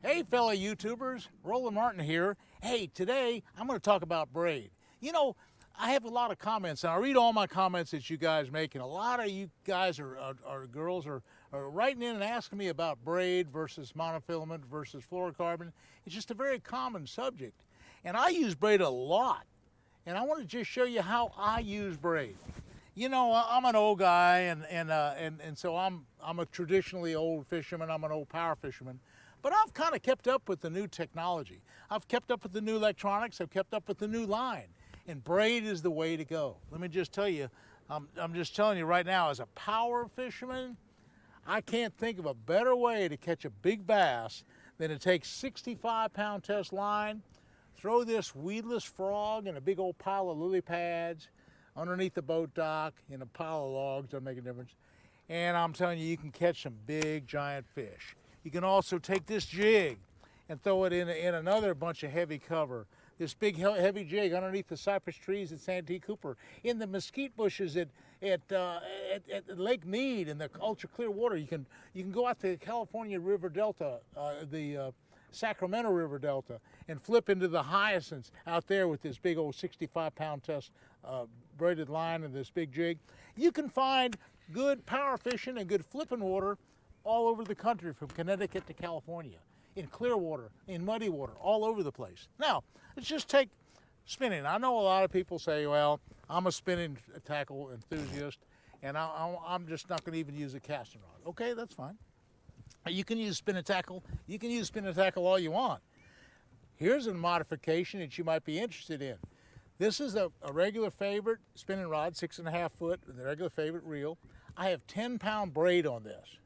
Hey fellow YouTubers, Roland Martin here. Hey, today I'm going to talk about braid. You know, I have a lot of comments, and I read all my comments that you guys make, and a lot of you guys or girls are writing in and asking me about braid versus monofilament versus fluorocarbon. It's just a very common subject, and I use braid a lot, and I want to just show you how I use braid. You know, I'm an old guy, and so I'm a traditionally old fisherman. I'm an old power fisherman. But I've kind of kept up with the new technology. I've kept up with the new electronics. I've kept up with the new line. And braid is the way to go. Let me just tell you, I'm just telling you right now, as a power fisherman, I can't think of a better way to catch a big bass than to take 65-pound test line, throw this weedless frog in a big old pile of lily pads underneath the boat dock in a pile of logs, doesn't make a difference. And I'm telling you, you can catch some big, giant fish. You can also take this jig and throw it in another bunch of heavy cover. This big heavy jig underneath the cypress trees at Santee Cooper, in the mesquite bushes at Lake Mead in the ultra clear water. You can go out to the California River Delta, the Sacramento River Delta, and flip into the hyacinths out there with this big old 65-pound test braided line and this big jig. You can find good power fishing and good flipping water all over the country, from Connecticut to California, in clear water, in muddy water, all over the place. Now, let's just take spinning. I know a lot of people say, well, I'm a spinning tackle enthusiast, and I'm just not going to even use a casting rod. Okay, that's fine. You can use spinning tackle. You can use spinning tackle all you want. Here's a modification that you might be interested in. This is a regular favorite spinning rod, 6.5 foot, with a regular favorite reel. I have 10-pound braid on this.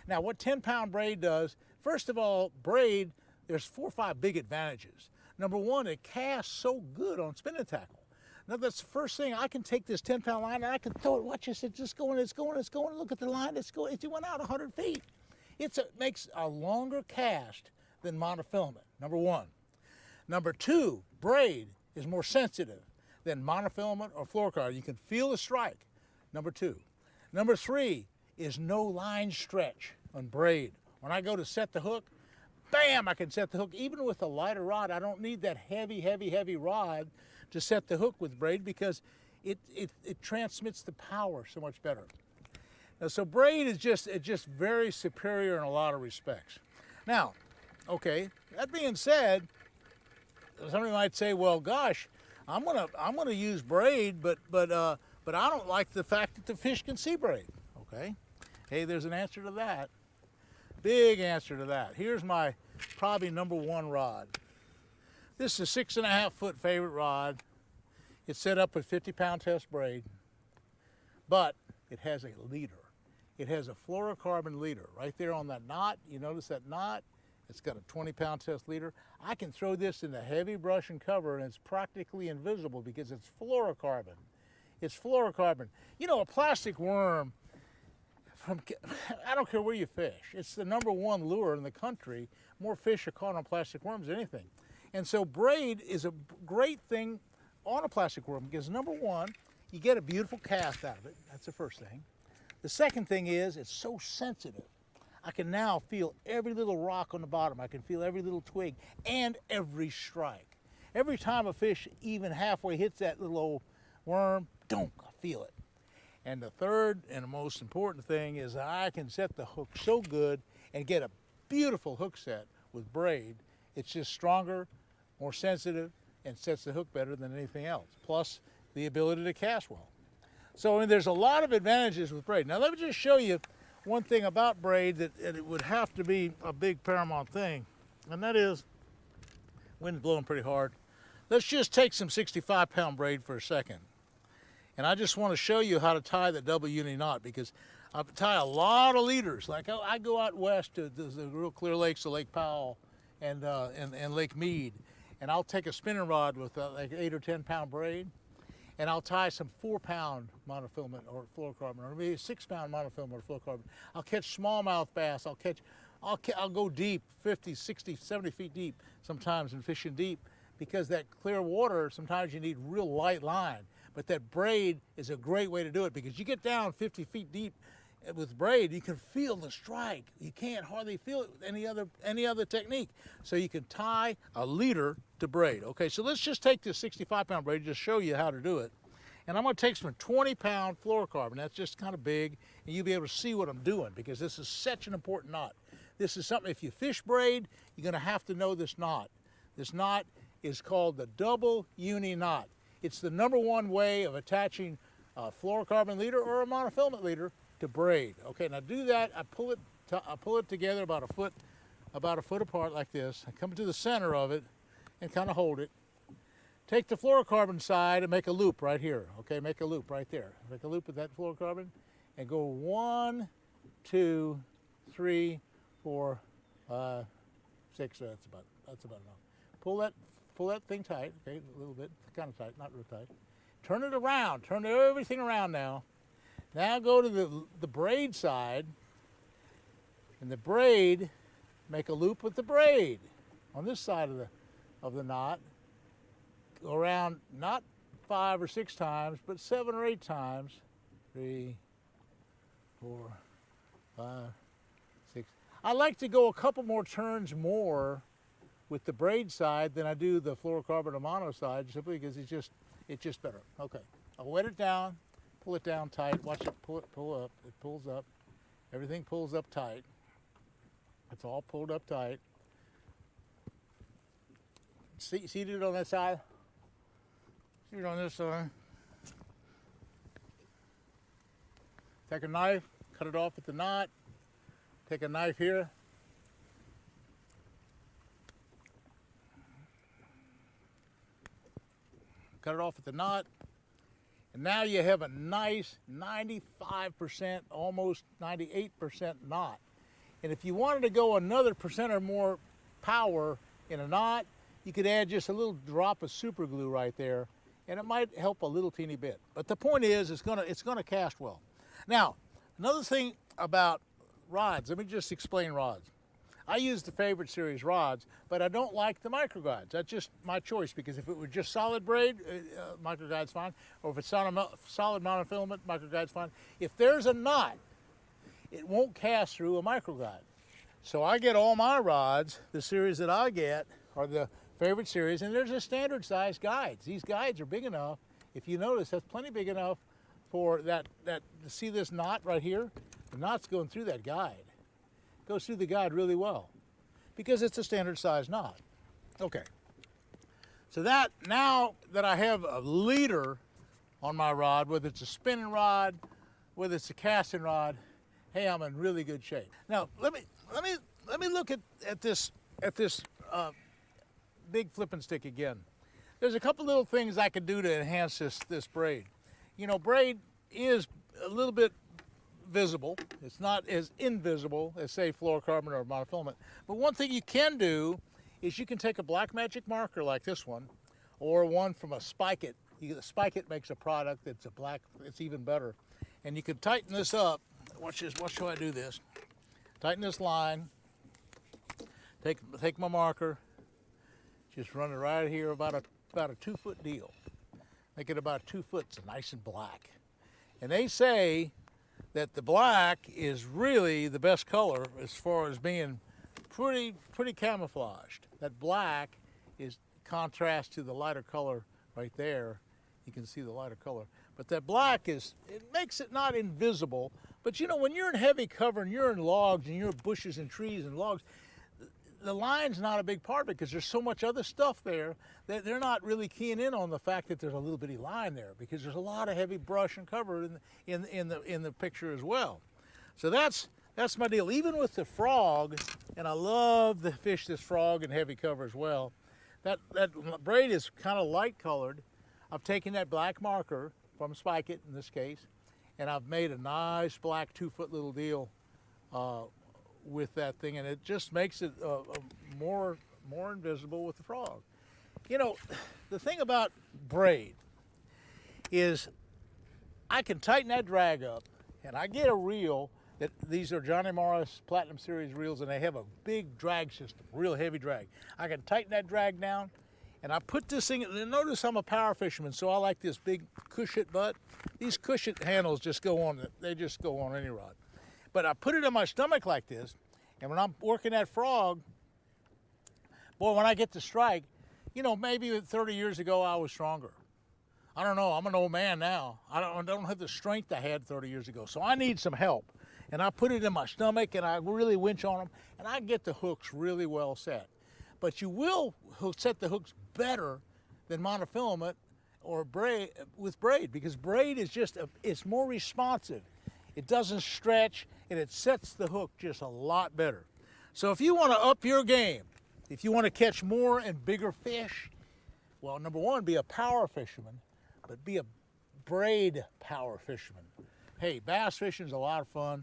Now, what 10-pound braid does, first of all, braid, there's 4 or 5 big advantages. Number one, it casts so good on spinning tackle. Now, that's the first thing. I can take this 10-pound line and I can throw it. Watch this, it's just going, it's going, it's going. Look at the line, it's going, it went out 100 feet. It makes a longer cast than monofilament, number one. Number two, braid is more sensitive than monofilament or fluorocarbon. You can feel the strike, number two. Number three is no line stretch on braid. When I go to set the hook, bam, I can set the hook. Even with a lighter rod, I don't need that heavy rod to set the hook with braid, because it transmits the power so much better. Now, so braid is just very superior in a lot of respects. Now, okay, that being said, somebody might say, well, gosh, I'm gonna use braid, but I don't like the fact that the fish can see braid. Okay. Hey, there's an answer to that. Big answer to that. Here's my probably number one rod. This is a 6.5 foot favorite rod. It's set up with 50-pound test braid, but it has a leader. It has a fluorocarbon leader right there on that knot. You notice that knot? It's got a 20-pound test leader. I can throw this in the heavy brush and cover, and it's practically invisible because it's fluorocarbon. It's fluorocarbon. You know, a plastic worm, I don't care where you fish, it's the number one lure in the country. More fish are caught on plastic worms than anything. And so braid is a great thing on a plastic worm because, number one, you get a beautiful cast out of it. That's the first thing. The second thing is it's so sensitive. I can now feel every little rock on the bottom. I can feel every little twig and every strike. Every time a fish even halfway hits that little old worm, I feel it. And the third and the most important thing is I can set the hook so good and get a beautiful hook set with braid. It's just stronger, more sensitive, and sets the hook better than anything else. Plus the ability to cast well. So, I mean, there's a lot of advantages with braid. Now let me just show you one thing about braid that it would have to be a big paramount thing, and that is, wind's blowing pretty hard. Let's just take some 65-pound braid for a second. And I just want to show you how to tie the double uni knot, because I tie a lot of leaders. Like I go out west to the real clear lakes of Lake Powell and Lake Mead, and I'll take a spinning rod with like 8 or 10-pound braid, and I'll tie some 4-pound monofilament or fluorocarbon, or maybe a 6-pound monofilament or fluorocarbon. I'll catch smallmouth bass. I'll go deep, 50, 60, 70 feet deep sometimes, and fishing deep, because that clear water, sometimes you need real light line. But that braid is a great way to do it, because you get down 50 feet deep with braid, you can feel the strike. You can't hardly feel it with any other technique. So you can tie a leader to braid. Okay, so let's just take this 65-pound braid, just show you how to do it. And I'm going to take some 20-pound fluorocarbon. That's just kind of big, and you'll be able to see what I'm doing because this is such an important knot. This is something, if you fish braid, you're going to have to know this knot. This knot is called the Double Uni Knot. It's the #1 way of attaching a fluorocarbon leader or a monofilament leader to braid. Okay, now do that. I pull it together about a foot apart like this. I come to the center of it and kind of hold it. Take the fluorocarbon side and make a loop right here. Okay, make a loop right there. Make a loop with that fluorocarbon and go 1, 2, 3, 4, 5, 6. That's about enough. Pull that thing tight. Okay, a little bit, kind of tight, not real tight. Turn it around. Turn everything around now. Now go to the braid side, and the braid, make a loop with the braid on this side of the knot. Go around not 5 or 6 times, but 7 or 8 times. 3, 4, 5, 6. I like to go a couple more turns more with the braid side than I do the fluorocarbon or mono side, simply because it's just better. Okay, I'll wet it down. Pull it down tight. Watch it pull up. It pulls up. Everything pulls up tight. It's all pulled up tight. See it on that side? See it on this side? Take a knife, cut it off at the knot. Take a knife here. Cut it off at the knot. And now you have a nice 95%, almost 98% knot. And if you wanted to go another percent or more power in a knot, you could add just a little drop of super glue right there, and it might help a little teeny bit. But the point is, it's gonna cast well. Now, another thing about rods, let me just explain rods. I use the Favorite Series rods, but I don't like the micro guides. That's just my choice, because if it were just solid braid, micro guide's fine. Or if it's solid monofilament, micro guide's fine. If there's a knot, it won't cast through a micro guide. So I get all my rods, the series that I get are the Favorite Series, and there's a standard size guides. These guides are big enough. If you notice, that's plenty big enough for that see this knot right here? The knot's going through that guide. Goes through the guide really well because it's a standard size knot. Okay, so now that I have a leader on my rod, whether it's a spinning rod, whether it's a casting rod, hey, I'm in really good shape. Now let me look at this big flipping stick again. There's a couple little things I could do to enhance this braid. You know, braid is a little bit visible. It's not as invisible as, say, fluorocarbon or monofilament. But one thing you can do is you can take a black magic marker like this one, or one from a Spike It. Spike It makes a product that's a black, it's even better. And you can tighten this up. Watch this, watch how I do this. Tighten this line, take my marker, just run it right here, about a 2-foot deal. Make it about 2 foot, so nice and black. And they say that the black is really the best color as far as being pretty camouflaged. That black is contrast to the lighter color right there. You can see the lighter color. But that black it makes it not invisible. But you know, when you're in heavy cover and you're in logs and you're in bushes and trees and logs, the line's not a big part of it because there's so much other stuff there that they're not really keying in on the fact that there's a little bitty line there, because there's a lot of heavy brush and cover in the picture as well. So that's my deal. Even with the frog, and I love to fish this frog in heavy cover as well. That braid is kind of light colored. I've taken that black marker from Spike It in this case, and I've made a nice black 2-foot little deal with that thing, and it just makes it more invisible with the frog. You know, the thing about braid is I can tighten that drag up, and I get a reel that these are Johnny Morris Platinum Series reels, and they have a big drag system, real heavy drag. I can tighten that drag down, and I put this thing, and notice I'm a power fisherman, so I like this big cushion butt. These cushion handles just go on, they just go on any rod. But I put it in my stomach like this, and when I'm working that frog, boy, when I get to strike, you know, maybe 30 years ago I was stronger. I don't know, I'm an old man now. I don't have the strength I had 30 years ago, so I need some help. And I put it in my stomach, and I really winch on them, and I get the hooks really well set. But you will set the hooks better than monofilament or braid with braid, because braid is just it's more responsive. It doesn't stretch, and it sets the hook just a lot better. So if you want to up your game, if you want to catch more and bigger fish, well, number one, be a power fisherman, but be a braid power fisherman. Hey, bass fishing is a lot of fun,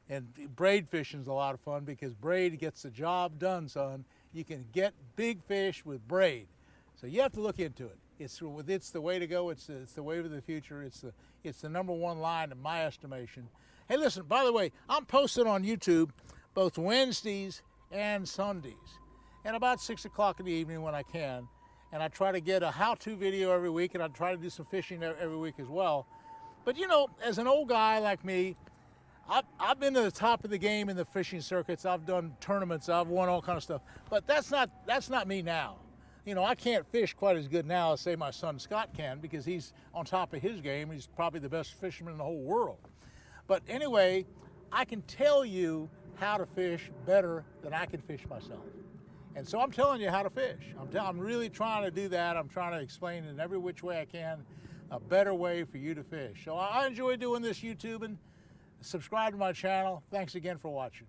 and braid fishing is a lot of fun, because braid gets the job done, son. You can get big fish with braid. So you have to look into it. It's the way to go. It's the way of the future. It's the number one line in my estimation. Hey, listen, by the way, I'm posting on YouTube both Wednesdays and Sundays, and about 6 o'clock in the evening when I can. And I try to get a how-to video every week, and I try to do some fishing every week as well. But you know, as an old guy like me, I've been to the top of the game in the fishing circuits. I've done tournaments. I've won all kind of stuff. But that's not me now. You know, I can't fish quite as good now as, say, my son Scott can, because he's on top of his game. He's probably the best fisherman in the whole world. But anyway, I can tell you how to fish better than I can fish myself. And so I'm telling you how to fish. I'm really trying to do that. I'm trying to explain in every which way I can a better way for you to fish. So I enjoy doing this YouTubing. Subscribe to my channel. Thanks again for watching.